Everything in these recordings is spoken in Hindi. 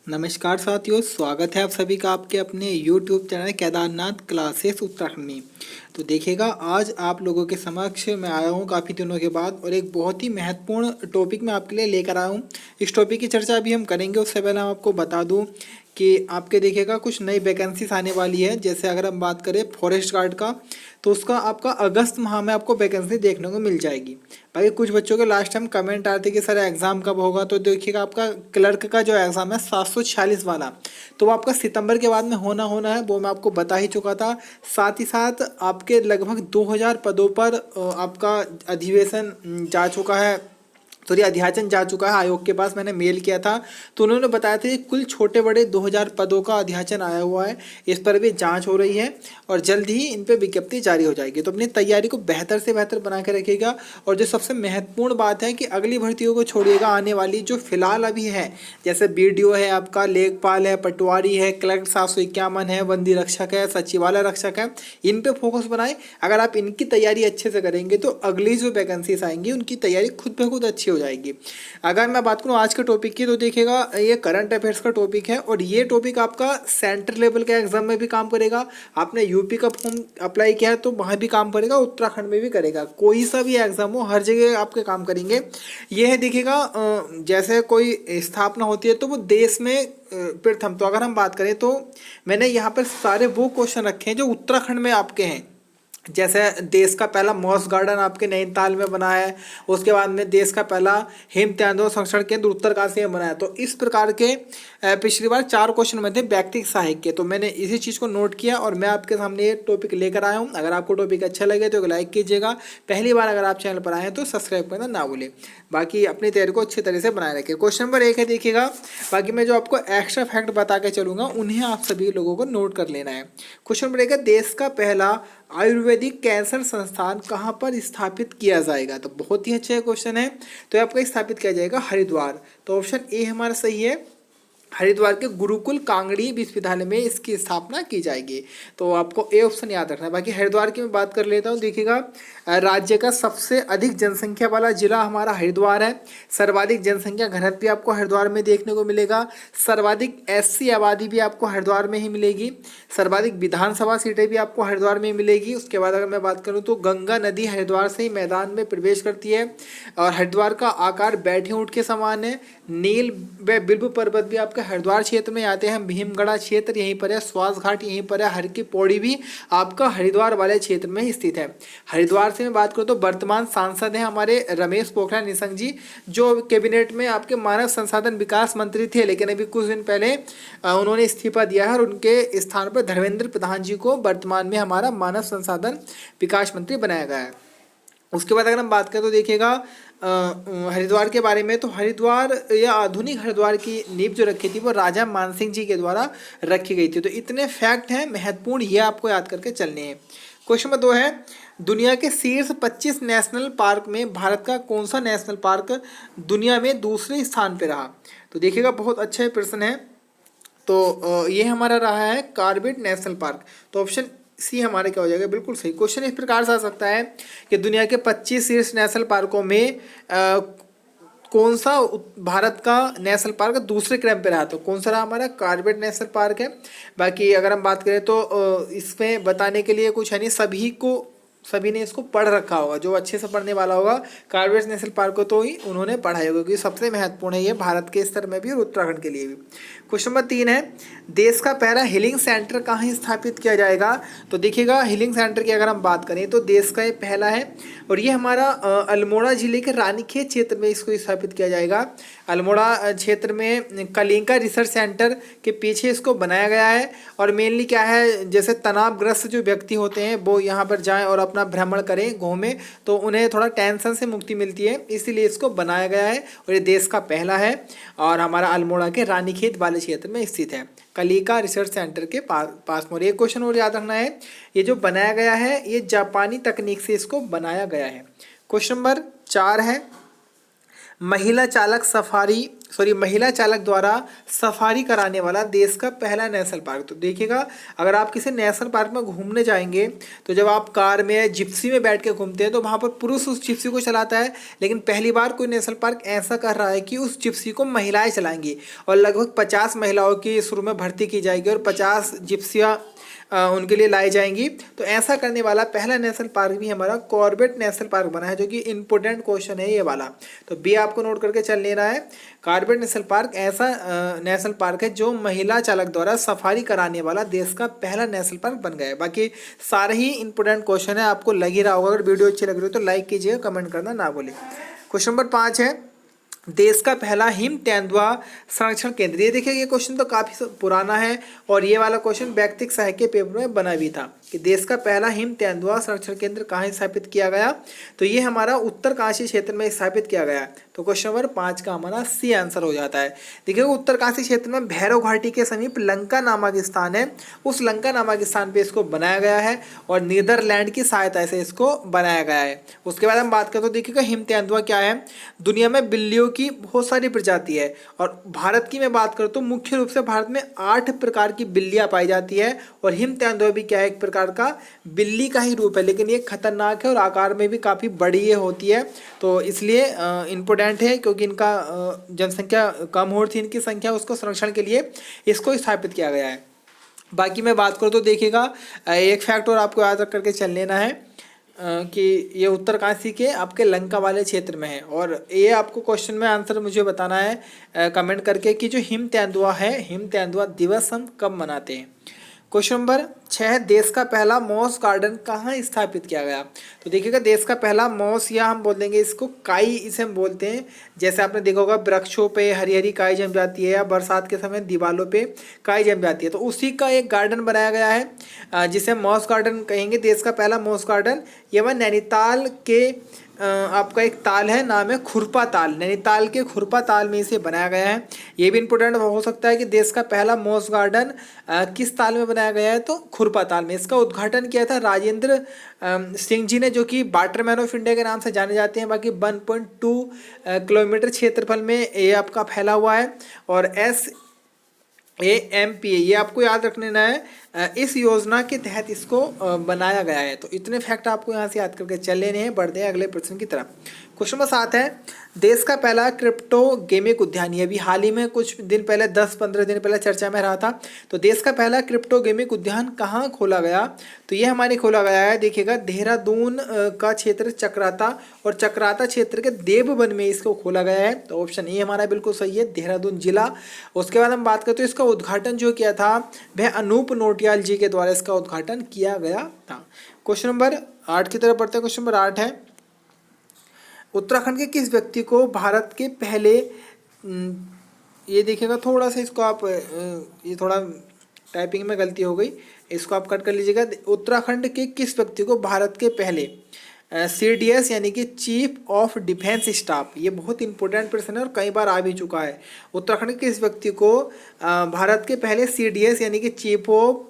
नमस्कार साथियों, स्वागत है आप सभी का आपके अपने YouTube channel Kedarnath classes Uttarakhand में। तो देखिएगा, आज आप लोगों के समक्ष मैं आया हूँ काफ़ी दिनों के बाद और एक बहुत ही महत्वपूर्ण टॉपिक मैं आपके लिए लेकर आया हूँ। इस टॉपिक की चर्चा अभी हम करेंगे, उससे पहले हम आपको बता दूँ कि आपके देखिएगा कुछ नई वैकेंसीज आने वाली है। जैसे अगर हम बात करें फॉरेस्ट गार्ड का, तो उसका आपका अगस्त माह में आपको वैकेंसी देखने को मिल जाएगी। बाकी कुछ बच्चों के लास्ट टाइम कमेंट आते कि सर एग्ज़ाम कब होगा, तो देखिएगा आपका क्लर्क का जो एग्ज़ाम है 746 वाला, तो वो आपका सितंबर के बाद में होना है, वो मैं आपको बता ही चुका था। साथ ही साथ आपके लगभग 2000 पदों पर आपका अधिवेशन जा चुका है, सॉरी अध्याचन जा चुका है। आयोग के पास मैंने मेल किया था, तो उन्होंने बताया था कि कुल छोटे बड़े 2000 पदों का अध्याचन आया हुआ है। इस पर भी जांच हो रही है और जल्द ही इन पे विज्ञप्ति जारी हो जाएगी। तो अपनी तैयारी को बेहतर से बेहतर बना के रखिएगा। और जो सबसे महत्वपूर्ण बात है कि अगली भर्तियों को छोड़िएगा, आने वाली जो फिलहाल अभी है, जैसे बीडीओ है, आपका लेखपाल है, पटवारी है, क्लर्क 751 है, बंदी रक्षक है, सचिवालय रक्षक है, इन पे फोकस बनाए। अगर आप इनकी तैयारी अच्छे से करेंगे तो अगली जो वैकेंसीज आएंगी उनकी तैयारी खुद ब खुद अच्छी हो जाएगी। अगर मैं बात करूं आज के टॉपिक की, तो देखिएगा ये करंट अफेयर्स का टॉपिक है और ये टॉपिक आपका सेंट्रल लेवल के एग्जाम में भी काम करेगा। आपने यूपी का फॉर्म अप्लाई किया है तो वहाँ भी काम करेगा, उत्तराखंड में भी करेगा। कोई सा भी एग्जाम हो, हर जगह आपके काम करेंगे। ये है देखिएगा, जैसे कोई स्थापना होती है तो वो देश में प्रथम। तो अगर हम बात करें तो मैंने यहाँ पर सारे वो क्वेश्चन रखे हैं जो उत्तराखंड में आपके हैं। जैसे देश का पहला मॉस गार्डन आपके नैनीताल में बना है, उसके बाद में देश का पहला हिम तेंदुआ संरक्षण केंद्र उत्तरकाशी में बना है। तो इस प्रकार के पिछली बार 4 क्वेश्चन में थे व्यक्तिगत सहायक के, तो मैंने इसी चीज़ को नोट किया और मैं आपके सामने ये टॉपिक लेकर आया हूँ। अगर आपको टॉपिक अच्छा लगे तो लाइक कीजिएगा। पहली बार अगर आप चैनल पर आए हैं तो सब्सक्राइब करना ना भूलें। बाकी अपनी तैयारी को अच्छी तरह से बनाए रखें। क्वेश्चन नंबर 1 है, देखिएगा। बाकी मैं जो आपको एक्स्ट्रा फैक्ट बता के चलूँगा उन्हें आप सभी लोगों को नोट कर लेना है। क्वेश्चन नंबर 1 है, देश का पहला आयुर्वेदिक कैंसर संस्थान कहाँ पर स्थापित किया जाएगा। तो बहुत ही अच्छा क्वेश्चन है। तो आपका स्थापित किया जाएगा हरिद्वार। तो ऑप्शन ए हमारा सही है, हरिद्वार के गुरुकुल कांगड़ी विश्वविद्यालय में इसकी स्थापना की जाएगी। तो आपको ए ऑप्शन याद रखना है। बाकी हरिद्वार की मैं बात कर लेता हूँ। देखिएगा, राज्य का सबसे अधिक जनसंख्या वाला जिला हमारा हरिद्वार है। सर्वाधिक जनसंख्या घनत्व भी आपको हरिद्वार में देखने को मिलेगा। सर्वाधिक एससी आबादी भी आपको हरिद्वार में ही मिलेगी। सर्वाधिक विधानसभा सीटें भी आपको हरिद्वार में मिलेगी। उसके बाद अगर मैं बात करूँ तो गंगा नदी हरिद्वार से ही मैदान में प्रवेश करती है और हरिद्वार का आकार बैठे ऊँट के समान है। नील व बिल्व पर्वत भी आपके हरिद्वार क्षेत्र में आते हैं। भीमगढ़ा क्षेत्र यहीं पर है, स्वास घाट यहीं पर है, हर की पौड़ी भी आपका हरिद्वार वाले क्षेत्र में स्थित है। हरिद्वार से मैं बात करूँ तो वर्तमान सांसद हैं हमारे रमेश पोखरियाल निशंक जी, जो कैबिनेट में आपके मानव संसाधन विकास मंत्री थे, लेकिन अभी कुछ दिन पहले उन्होंने इस्तीफा दिया है और उनके स्थान पर धर्मेंद्र प्रधान जी को वर्तमान में हमारा मानव संसाधन विकास मंत्री बनाया गया है। उसके बाद अगर हम बात करें तो देखिएगा हरिद्वार के बारे में, तो हरिद्वार या आधुनिक हरिद्वार की नींव जो रखी थी वो राजा मानसिंह जी के द्वारा रखी गई थी। तो इतने फैक्ट हैं महत्वपूर्ण, ये आपको याद करके चलने हैं। क्वेश्चन नंबर 2 है, दुनिया के शीर्ष 25 नेशनल पार्क में भारत का कौन सा नेशनल पार्क दुनिया में दूसरे स्थान पर रहा। तो देखिएगा, बहुत अच्छा प्रश्न है। तो ये हमारा रहा है कॉर्बेट नेशनल पार्क। तो ऑप्शन सी हमारे क्या हो जाएगा, बिल्कुल सही। क्वेश्चन इस प्रकार से आ सकता है कि दुनिया के 25 शीर्ष नेशनल पार्कों में कौन सा भारत का नेशनल पार्क दूसरे क्रम पे रहा। तो कौन सा रहा, हमारा कॉर्बेट नेशनल पार्क है। बाकी अगर हम बात करें तो इसमें बताने के लिए कुछ है नहीं, सभी ने इसको पढ़ रखा होगा। जो अच्छे से पढ़ने वाला होगा कॉर्बेट नेशनल पार्क को तो ही उन्होंने पढ़ा होगा, क्योंकि सबसे महत्वपूर्ण है ये भारत के स्तर में भी और उत्तराखंड के लिए भी। क्वेश्चन नंबर 3 है, देश का पहला हीलिंग सेंटर कहाँ स्थापित किया जाएगा। तो देखिएगा, हीलिंग सेंटर की अगर हम बात करें तो देश का ये पहला है और ये हमारा अल्मोड़ा जिले के रानीखेत क्षेत्र में इसको स्थापित किया जाएगा। अल्मोड़ा क्षेत्र में कलिंगा रिसर्च सेंटर के पीछे इसको बनाया गया है। और मेनली क्या है, जैसे तनावग्रस्त जो व्यक्ति होते हैं वो यहाँ पर जाएं और अपना भ्रमण करें, घूमें, तो उन्हें थोड़ा टेंशन से मुक्ति मिलती है, इसीलिए इसको बनाया गया है और ये देश का पहला है और हमारा अल्मोड़ा के रानीखेत वाले क्षेत्र में स्थित है, कलिका रिसर्च सेंटर के पास में। एक क्वेश्चन और याद रखना है, ये जो बनाया गया है ये जापानी तकनीक से इसको बनाया गया है। क्वेश्चन नंबर 4 है, महिला चालक सफारी सॉरी महिला चालक द्वारा सफारी कराने वाला देश का पहला नेशनल पार्क। तो देखिएगा, अगर आप किसी नेशनल पार्क में घूमने जाएंगे तो जब आप कार में या जिप्सी में बैठ के घूमते हैं तो वहाँ पर पुरुष उस जिप्सी को चलाता है, लेकिन पहली बार कोई नेशनल पार्क ऐसा कर रहा है कि उस जिप्सी को महिलाएं चलाएंगी और लगभग 50 महिलाओं की शुरू में भर्ती की जाएगी और 50 जिप्सियाँ उनके लिए लाई जाएंगी। तो ऐसा करने वाला पहला नेशनल पार्क भी हमारा कॉर्बेट नेशनल पार्क बना है, जो कि इंपॉर्टेंट क्वेश्चन है ये वाला। तो बी आपको नोट करके चल लेना है। कॉर्बेट नेशनल पार्क ऐसा नेशनल पार्क है जो महिला चालक द्वारा सफारी कराने वाला देश का पहला नेशनल पार्क बन गया है। बाकी सारे ही इंपॉर्टेंट क्वेश्चन है, आपको लग ही रहा होगा। अगर वीडियो अच्छी लग रही हो तो लाइक कीजिएगा, कमेंट करना ना भूलें। क्वेश्चन नंबर 5 है, देश का पहला हिम तेंदुआ संरक्षण केंद्र। ये देखिए, ये क्वेश्चन तो काफ़ी पुराना है और ये वाला क्वेश्चन व्यक्तिक सहायक के पेपर में बना भी था कि देश का पहला हिम तेंदुआ संरक्षण केंद्र कहाँ स्थापित किया गया। तो ये हमारा उत्तरकाशी क्षेत्र में स्थापित किया गया। तो क्वेश्चन नंबर 5 का हमारा सी आंसर हो जाता है। देखिए, उत्तरकाशी क्षेत्र में भैरव घाटी के समीप लंका नामक स्थान है, उस लंका नामक स्थान पे इसको बनाया गया है और नीदरलैंड की सहायता से इसको बनाया गया है। उसके बाद हम बात करें तो देखिएगा, हिम तेंदुआ क्या है। दुनिया में बिल्लियों की बहुत सारी प्रजाति है और भारत की मैं बात करूँ तो मुख्य रूप से भारत में 8 प्रकार की बिल्लियाँ पाई जाती है और हिम तेंदुआ भी क्या है, एक प्रकार का बिल्ली का ही रूप है, लेकिन ये खतरनाक है और आकार में भी काफ़ी बड़ी ये होती है। तो इसलिए इम्पोर्टेंट है, क्योंकि इनका जनसंख्या कम हो रही थी, इनकी संख्या, उसको संरक्षण के लिए इसको स्थापित किया गया है। बाकी मैं बात करूँ तो देखिएगा, एक फैक्ट और आपको याद रख करके चल लेना है कि ये उत्तरकाशी के आपके लंका वाले क्षेत्र में है। और ये आपको क्वेश्चन में आंसर मुझे बताना है कमेंट करके कि जो हिम तेंदुआ है, हिम तेंदुआ दिवस हम कब मनाते हैं। क्वेश्चन नंबर 6, देश का पहला मॉस गार्डन कहाँ स्थापित किया गया। तो देखिएगा, देश का पहला मॉस, या हम बोल देंगे इसको काई, इसे हम बोलते हैं। जैसे आपने देखा होगा वृक्षों पे हरी हरी काई जम जाती है या बरसात के समय दीवारों पे काई जम जाती है, तो उसी का एक गार्डन बनाया गया है जिसे मॉस गार्डन कहेंगे। देश का पहला मॉस गार्डन ये वह नैनीताल के आपका एक ताल है, नाम है खुरपा ताल। नैनीताल के खुरपा ताल में इसे बनाया गया है। ये भी इंपॉर्टेंट हो सकता है कि देश का पहला मॉस गार्डन किस ताल में बनाया गया है, तो खुरपा ताल में। इसका उद्घाटन किया था राजेंद्र सिंह जी ने, जो कि वाटरमैन ऑफ इंडिया के नाम से जाने जाते हैं। बाकी 1.2 किलोमीटर क्षेत्रफल में ये आपका फैला हुआ है और SAMPA ये आपको याद रख लेना है, इस योजना के तहत इसको बनाया गया है। तो इतने फैक्ट आपको यहाँ से याद करके चल लेने हैं। बढ़ते हैं अगले प्रश्न की तरफ। क्वेश्चन नंबर 7 है, देश का पहला क्रिप्टो गेमिक उद्यान। ये अभी हाल ही में कुछ दिन पहले 10-15 दिन पहले चर्चा में रहा था। तो देश का पहला क्रिप्टो गेमिक उद्यान कहाँ खोला गया, तो ये हमारे खोला गया है, देखिएगा देहरादून का क्षेत्र चक्राता और चक्राता क्षेत्र के देवबन में इसको खोला गया है। तो ऑप्शन ए हमारा बिल्कुल सही है, देहरादून जिला। उसके बाद हम बात करते हैं, इसका उद्घाटन जो किया था वह अनूप नोटियाल जी के द्वारा इसका उद्घाटन किया गया था। क्वेश्चन नंबर 8 की तरफ बढ़ते हैं। क्वेश्चन नंबर 8 है, उत्तराखंड के किस व्यक्ति को भारत के पहले, ये देखिएगा थोड़ा सा इसको आप, ये थोड़ा टाइपिंग में गलती हो गई, इसको आप कट कर लीजिएगा। उत्तराखंड के किस व्यक्ति को भारत के पहले CDS यानी कि चीफ ऑफ डिफेंस स्टाफ, ये बहुत इंपॉर्टेंट प्रश्न है और कई बार आ भी चुका है। उत्तराखंड के किस व्यक्ति को भारत के पहले CDS यानी कि चीफ ऑफ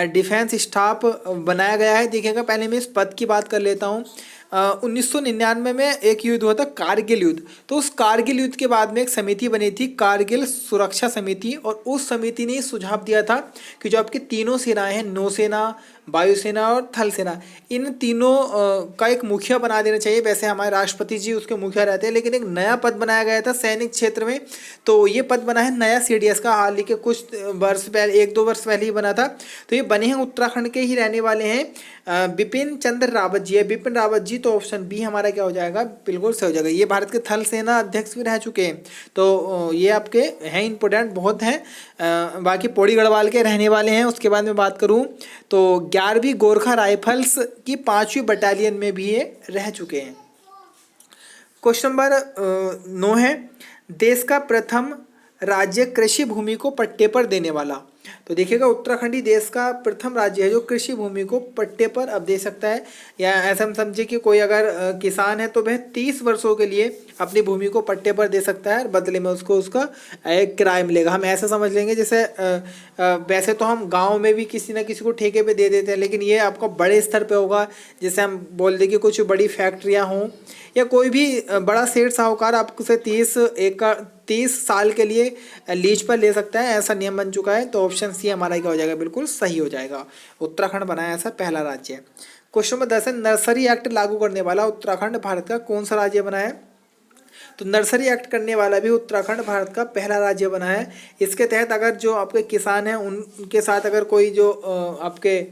डिफेंस स्टाफ बनाया गया है। देखिएगा, पहले मैं इस पद की बात कर लेता हूँ। 1999 में एक युद्ध हुआ था, कारगिल युद्ध। तो उस कारगिल युद्ध के बाद में एक समिति बनी थी, कारगिल सुरक्षा समिति, और उस समिति ने सुझाव दिया था कि जो आपकी तीनों सेनाएं हैं, नौसेना, वायुसेना और थल सेना, इन तीनों का एक मुखिया बना देना चाहिए। वैसे हमारे राष्ट्रपति जी उसके मुखिया रहते हैं, लेकिन एक नया पद बनाया गया था सैनिक क्षेत्र में। तो ये पद बना है नया CDS का, हाल ही के कुछ वर्ष पहले, 1-2 वर्ष पहले ही बना था। तो ये बने हैं उत्तराखंड के ही रहने वाले हैं, बिपिन चंद्र रावत जी है, बिपिन रावत जी। तो ऑप्शन बी हमारा क्या हो जाएगा, बिल्कुल सही हो जाएगा। ये भारत के थल सेना अध्यक्ष भी रह चुके हैं। तो ये आपके हैं, इंपॉर्टेंट बहुत हैं। बाकी पौड़ी गढ़वाल के रहने वाले हैं। उसके बाद में बात करूं तो 11वीं गोरखा राइफल्स की 5वीं बटालियन में भी ये रह चुके हैं। क्वेश्चन नंबर 9 है, देश का प्रथम राज्य कृषि भूमि को पट्टे पर देने वाला। तो देखिएगा, उत्तराखंड ही देश का प्रथम राज्य है जो कृषि भूमि को पट्टे पर अब दे सकता है। या ऐसा हम समझे कि कोई अगर किसान है तो वह 30 वर्षों के लिए अपनी भूमि को पट्टे पर दे सकता है और बदले में उसको उसका एक किराया मिलेगा। हम ऐसा समझ लेंगे जैसे वैसे तो हम गांव में भी किसी न किसी को ठेके पे दे देते हैं, लेकिन ये आपका बड़े स्तर पे होगा। जैसे हम बोल दें कि कुछ बड़ी फैक्ट्रियाँ हों या कोई भी बड़ा सेठ साहूकार आपसे 30 साल के लिए लीज पर ले सकता है, ऐसा नियम बन चुका है। तो ऑप्शन सी हमारा क्या हो जाएगा, बिल्कुल सही हो जाएगा। उत्तराखंड बना है ऐसा पहला राज्य। क्वेश्चन नंबर 10 है, नर्सरी एक्ट लागू करने वाला उत्तराखंड भारत का कौन सा राज्य बना है? तो नर्सरी एक्ट करने वाला भी उत्तराखंड भारत का पहला राज्य बना है। इसके तहत अगर जो आपके किसान हैं उनके साथ अगर कोई जो आपके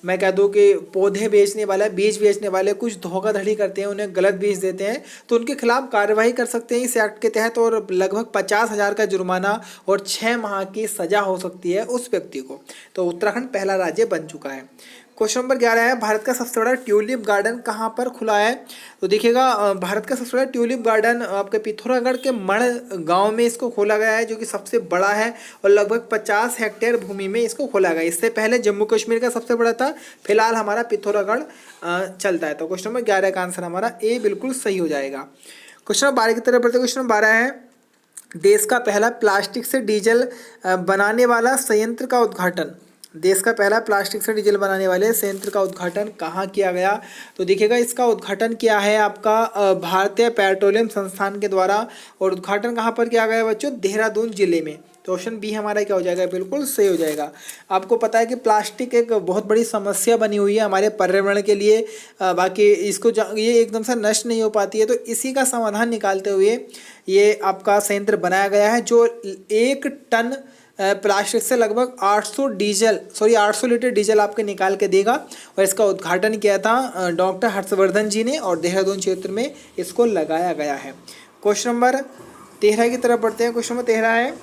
मैं कह दूं कि पौधे बेचने वाला, बीज बेचने वाले कुछ धोखाधड़ी करते हैं, उन्हें गलत बीज देते हैं, तो उनके खिलाफ कार्रवाई कर सकते हैं इस एक्ट के तहत, और लगभग 50,000 का जुर्माना और 6 माह की सजा हो सकती है उस व्यक्ति को। तो उत्तराखंड पहला राज्य बन चुका है। क्वेश्चन नंबर 11 है, भारत का सबसे बड़ा ट्यूलिप गार्डन कहाँ पर खुला है? तो देखिएगा भारत का सबसे बड़ा ट्यूलिप गार्डन आपके पिथौरागढ़ के मण गांव में इसको खोला गया है, जो कि सबसे बड़ा है और लगभग 50 हेक्टेयर भूमि में इसको खोला गया। इससे पहले जम्मू कश्मीर का सबसे बड़ा था, फिलहाल हमारा पिथौरागढ़ चलता है। तो क्वेश्चन नंबर 11 का आंसर हमारा ए बिल्कुल सही हो जाएगा। क्वेश्चन नंबर 12 की तरफ बढ़ते। क्वेश्चन नंबर 12 है, देश का पहला प्लास्टिक से डीजल बनाने वाला संयंत्र का उद्घाटन, देश का पहला प्लास्टिक से डीजल बनाने वाले संयंत्र का उद्घाटन कहाँ किया गया? तो देखिएगा इसका उद्घाटन किया है आपका भारतीय पेट्रोलियम संस्थान के द्वारा, और उद्घाटन कहाँ पर किया गया बच्चों? देहरादून जिले में। तो ऑप्शन बी हमारा क्या हो जाएगा, बिल्कुल सही हो जाएगा। आपको पता है कि प्लास्टिक एक बहुत बड़ी समस्या बनी हुई है हमारे पर्यावरण के लिए, बाकी इसको ये एकदम से नष्ट नहीं हो पाती है, तो इसी का समाधान निकालते हुए ये आपका संयंत्र बनाया गया है, जो 1 टन प्लास्टिक से लगभग 800 लीटर डीजल आपके निकाल के देगा। और इसका उद्घाटन किया था डॉक्टर हर्षवर्धन जी ने, और देहरादून क्षेत्र में इसको लगाया गया है। क्वेश्चन नंबर 13 की तरफ बढ़ते हैं। क्वेश्चन नंबर 13 है,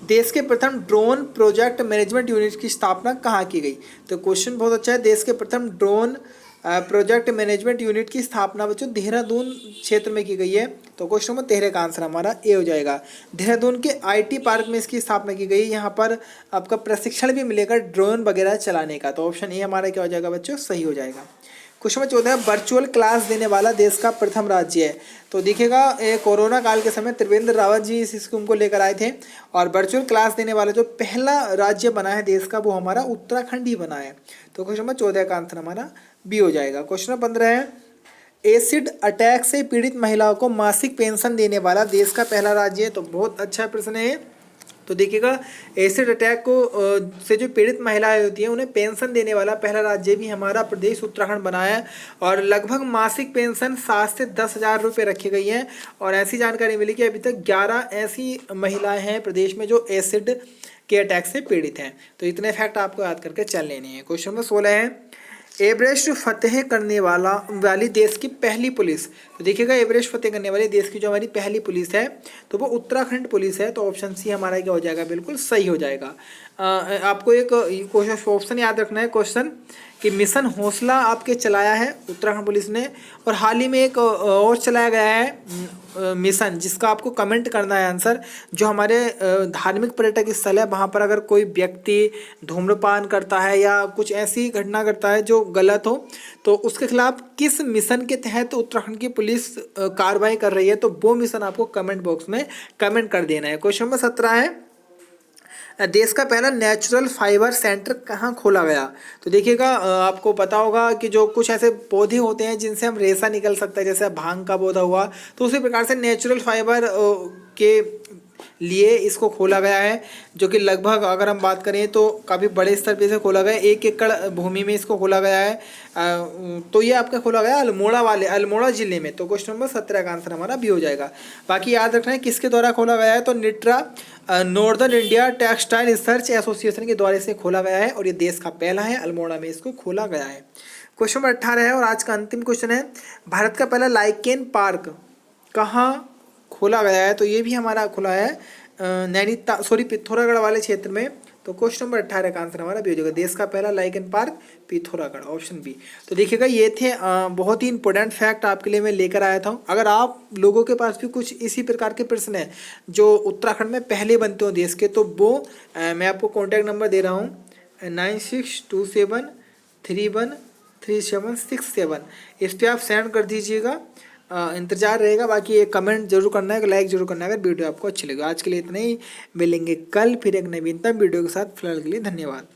देश के प्रथम ड्रोन प्रोजेक्ट मैनेजमेंट यूनिट की स्थापना कहाँ की गई? तो क्वेश्चन बहुत अच्छा है। देश के प्रथम ड्रोन प्रोजेक्ट मैनेजमेंट यूनिट की स्थापना बच्चों देहरादून क्षेत्र में की गई है। तो क्वेश्चन नंबर 13 का आंसर हमारा ए हो जाएगा। देहरादून के आईटी पार्क में इसकी स्थापना की गई। यहाँ पर आपका प्रशिक्षण भी मिलेगा ड्रोन वगैरह चलाने का। तो ऑप्शन ए हमारा क्या हो जाएगा बच्चों, सही हो जाएगा। क्वेश्चन नंबर 14 है, वर्चुअल क्लास देने वाला देश का प्रथम राज्य है। तो देखिएगा कोरोना काल के समय त्रिवेंद्र रावत जी इस स्कीम को लेकर आए थे, और वर्चुअल क्लास देने वाला जो पहला राज्य बना है देश का, वो हमारा उत्तराखंड ही बना है। तो क्वेश्चन नंबर 14 का आंसर हमारा बी हो जाएगा। क्वेश्चन नंबर 15 है, एसिड अटैक से पीड़ित महिलाओं को मासिक पेंशन देने वाला देश का पहला राज्य है। तो बहुत अच्छा प्रश्न है। तो देखिएगा एसिड अटैक को से जो पीड़ित महिलाएं होती हैं उन्हें पेंशन देने वाला पहला राज्य भी हमारा प्रदेश उत्तराखंड बना है, और लगभग मासिक पेंशन 7 से 10,000 रुपये रखी गई हैं। और ऐसी जानकारी मिली कि अभी तक 11 ऐसी महिलाएं हैं प्रदेश में जो एसिड के अटैक से पीड़ित हैं। तो इतने फैक्ट आपको याद करके चल लेने हैं। क्वेश्चन नंबर 16 है, एवरेस्ट फतेह करने वाली देश की पहली पुलिस। तो देखिएगा एवरेस्ट फतेह करने वाली देश की जो हमारी पहली पुलिस है तो वो उत्तराखंड पुलिस है। तो ऑप्शन सी हमारा क्या हो जाएगा, बिल्कुल सही हो जाएगा। आपको एक क्वेश्चन ऑप्शन याद रखना है, क्वेश्चन कि मिशन हौसला आपके चलाया है उत्तराखंड पुलिस ने, और हाल ही में एक और चलाया गया है मिशन, जिसका आपको कमेंट करना है आंसर। जो हमारे धार्मिक पर्यटक स्थल है वहाँ पर अगर कोई व्यक्ति धूम्रपान करता है या कुछ ऐसी घटना करता है जो गलत हो, तो उसके खिलाफ किस मिशन के तहत उत्तराखंड की पुलिस कार्रवाई कर रही है, तो वो मिशन आपको कमेंट बॉक्स में कमेंट कर देना है। क्वेश्चन नंबर 17 है, देश का पहला नेचुरल फाइबर सेंटर कहाँ खोला गया? तो देखिएगा आपको पता होगा कि जो कुछ ऐसे पौधे होते हैं जिनसे हम रेशा निकल सकता है, जैसे भांग का पौधा हुआ, तो उसी प्रकार से नेचुरल फाइबर के लिए इसको खोला गया है, जो कि लगभग अगर हम बात करें तो काफ़ी बड़े स्तर पे से खोला गया है। 1 एकड़ भूमि में इसको खोला गया है। तो ये आपका खोला गया अल्मोड़ा जिले में। तो क्वेश्चन नंबर 17 का आंसर हमारा भी हो जाएगा। बाकी याद रखना है किसके द्वारा खोला गया है, तो NITRA northern India textile research association के द्वारा इसे खोला गया है, और ये देश का पहला है, अल्मोड़ा में इसको खोला गया है। क्वेश्चन नंबर 18 है और आज का अंतिम क्वेश्चन है, भारत का पहला लाइकेन पार्क कहाँ खोला गया है? तो ये भी हमारा खुला है पिथौरागढ़ वाले क्षेत्र में। तो क्वेश्चन नंबर 18 का आंसर हमारा बी हो जाएगा, देश का पहला lichen park Pithoragarh, option B. तो देखिएगा ये थे बहुत ही इंपॉर्टेंट फैक्ट आपके लिए मैं लेकर आया था। अगर आप लोगों के पास भी कुछ इसी प्रकार के प्रश्न हैं जो उत्तराखंड में पहले बनते हो देश के, तो वो मैं आपको कॉन्टैक्ट नंबर दे रहा हूँ 9627313767। इस पर आप सेंड कर दीजिएगा, इंतजार रहेगा। बाकी एक कमेंट जरूर करना है, लाइक जरूर करना है अगर वीडियो आपको अच्छी लगे। आज के लिए इतना ही, मिलेंगे कल फिर एक नवीनतम वीडियो के साथ। फिलहाल के लिए धन्यवाद।